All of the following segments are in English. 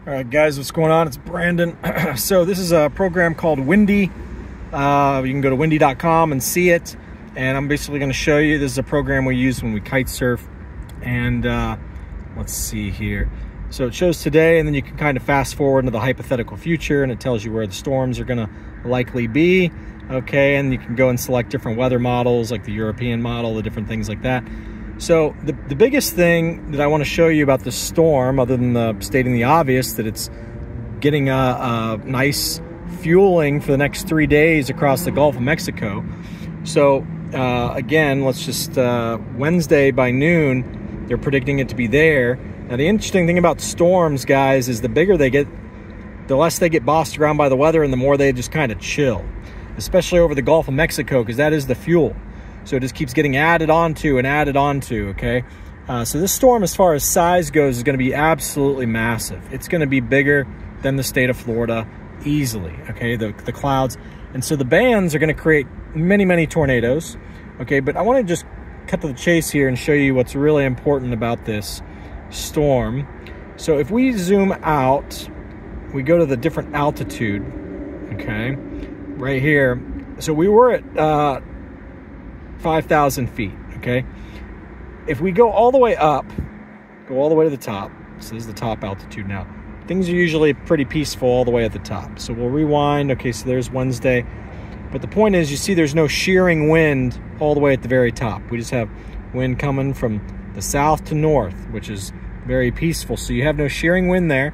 All right, guys, what's going on? It's Brandon. So this is a program called Windy. You can go to windy.com and see it. And I'm basically going to show you. This is a program we use when we kite surf. And let's see here. So it shows today, and then you can kind of fast forward into the hypothetical future, and it tells you where the storms are going to likely be. Okay, and you can go and select different weather models, like the European model, the different things like that. So the biggest thing that I want to show you about the storm, other than stating the obvious, that it's getting a nice fueling for the next 3 days across the Gulf of Mexico. So again, let's just, Wednesday by noon, they're predicting it to be there. Now the interesting thing about storms, guys, is the bigger they get, the less they get bossed around by the weather and the more they just kind of chill, especially over the Gulf of Mexico, because that is the fuel. So it just keeps getting added onto and added onto, okay? So this storm, as far as size goes, is going to be absolutely massive. It's going to be bigger than the state of Florida easily, okay? The clouds. And so the bands are going to create many, many tornadoes, okay? But I want to just cut to the chase here and show you what's really important about this storm. So if we zoom out, we go to the different altitude, okay? Right here. So we were at 5,000 feet, okay? If we go all the way up, go all the way to the top, so this is the top altitude now, things are usually pretty peaceful all the way at the top. So we'll rewind. Okay, so there's Wednesday. But the point is, you see there's no shearing wind all the way at the very top. We just have wind coming from the south to north, which is very peaceful. So you have no shearing wind there.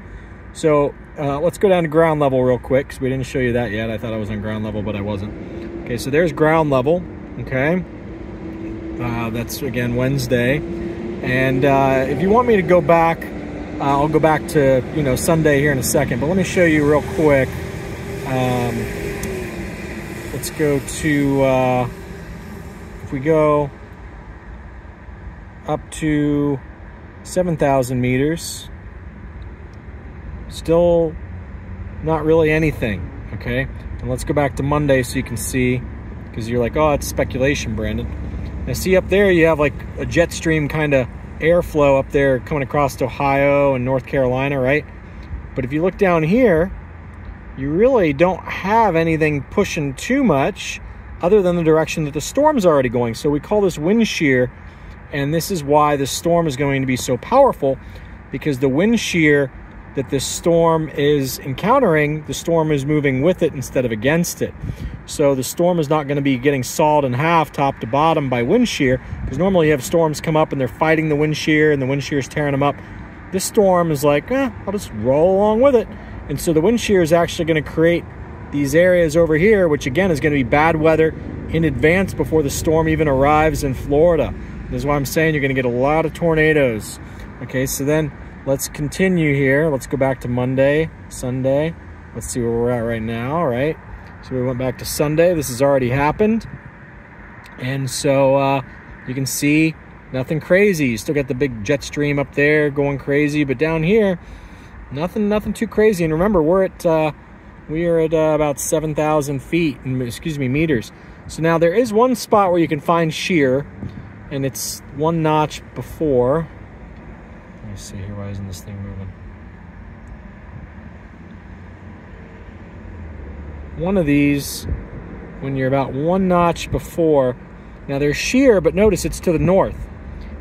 So let's go down to ground level real quick, because we didn't show you that yet. I thought I was on ground level, but I wasn't. Okay, so there's ground level, okay? That's, again, Wednesday. And if you want me to go back, I'll go back to, Sunday here in a second. But let me show you real quick. Let's go to, if we go up to 7,000 meters, still not really anything, okay? And let's go back to Monday so you can see, because you're like, oh, it's speculation, Brandon. Now see up there, you have like a jet stream kind of airflow up there coming across Ohio and North Carolina, right? But if you look down here, you really don't have anything pushing too much other than the direction that the storm's already going. So we call this wind shear, and this is why the storm is going to be so powerful, because the wind shear that this storm is encountering, the storm is moving with it instead of against it. So the storm is not going to be getting sawed in half top to bottom by wind shear, because normally you have storms come up and they're fighting the wind shear and the wind shear is tearing them up. This storm is like, I'll just roll along with it. And so the wind shear is actually going to create these areas over here, which again is going to be bad weather in advance before the storm even arrives in Florida. This is why I'm saying you're going to get a lot of tornadoes. Okay, so then let's continue here. Let's go back to Monday, Sunday. Let's see where we're at right now, right? So we went back to Sunday. This has already happened. And so you can see nothing crazy. You still got the big jet stream up there going crazy, but down here, nothing too crazy. And remember, we are at about 7,000 feet, meters. So now there is one spot where you can find shear, and it's one notch before. Let me see here, why isn't this thing moving? One of these, when you're about one notch before, now there's shear, but notice it's to the north.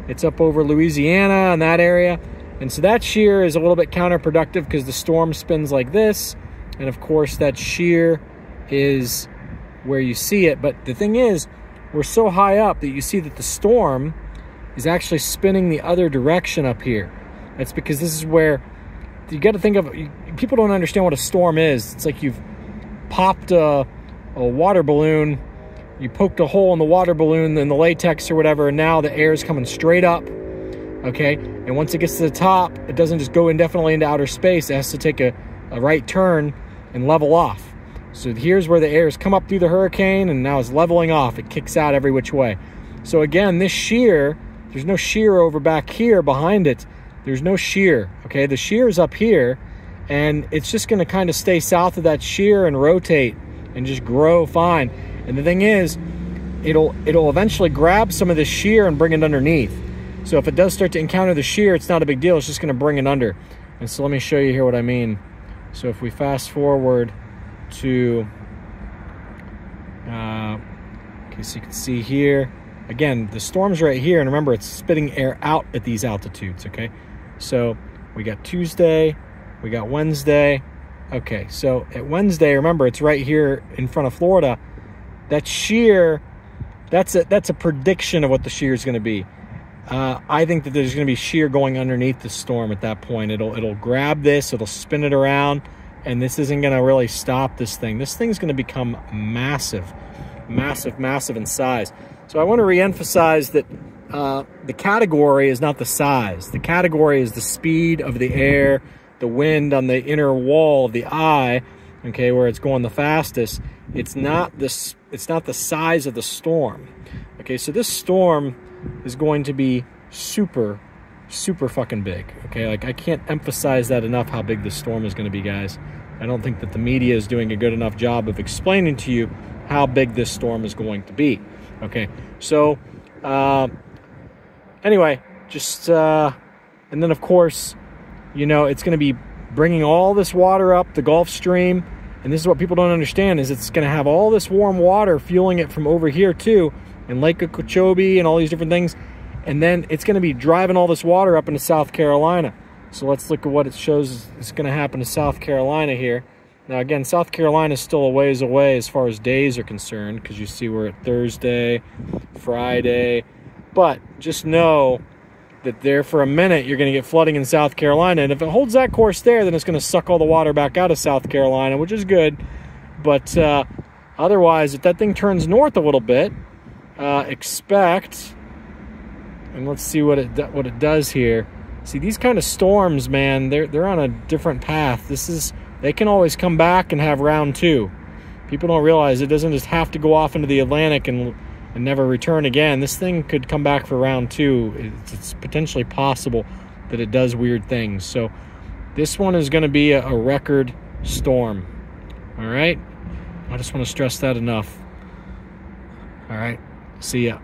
It's up over Louisiana and that area. And so that shear is a little bit counterproductive because the storm spins like this. And of course that shear is where you see it. But the thing is, we're so high up that you see that the storm is actually spinning the other direction up here. That's because this is where you got to think of, people don't understand what a storm is. It's like you've popped a water balloon, you poked a hole in the water balloon in the latex or whatever, and now the air is coming straight up, okay? And once it gets to the top, it doesn't just go indefinitely into outer space. It has to take a right turn and level off. So here's where the air has come up through the hurricane and now is leveling off. It kicks out every which way. So again, this shear, there's no shear over back here behind it. There's no shear, okay? The shear is up here, and it's just going to kind of stay south of that shear and rotate and just grow fine. And the thing is, it'll eventually grab some of the shear and bring it underneath. So if it does start to encounter the shear, it's not a big deal. It's just going to bring it under. And so let me show you here what I mean. So if we fast forward to, okay, so you can see here, again, the storm's right here, and remember, it's spitting air out at these altitudes, okay? So we got Tuesday, we got Wednesday. Okay, so at Wednesday, remember, it's right here in front of Florida. That shear, that's a prediction of what the shear is going to be. I think that there's going to be shear going underneath the storm at that point. It'll grab this, it'll spin it around, and this isn't going to really stop this thing. This thing's going to become massive, massive, massive in size. So I want to reemphasize that the category is not the size. The category is the speed of the air, the wind on the inner wall of the eye, okay, where it's going the fastest. It's not the size of the storm. Okay, so this storm is going to be super, super fucking big. Okay, like I can't emphasize that enough, how big this storm is going to be, guys. I don't think that the media is doing a good enough job of explaining to you how big this storm is going to be. Okay, so anyway, just and then of course, you know, it's going to be bringing all this water up the Gulf Stream, and this is what people don't understand, is it's going to have all this warm water fueling it from over here too, in Lake Okeechobee and all these different things, and then it's going to be driving all this water up into South Carolina. So let's look at what it shows is going to happen to South Carolina here. Now again, South Carolina is still a ways away as far as days are concerned, because you see we're at Thursday, Friday, but just know that there for a minute you're going to get flooding in South Carolina, and if it holds that course there, then it's going to suck all the water back out of South Carolina, which is good. But otherwise, if that thing turns north a little bit, expect, and let's see what it does here. See, these kind of storms, man, they're on a different path. They can always come back and have round two. People don't realize it doesn't just have to go off into the Atlantic and never return again. This thing could come back for round two. It's potentially possible that it does weird things. So this one is going to be a record storm. All right? I just want to stress that enough. All right? See ya.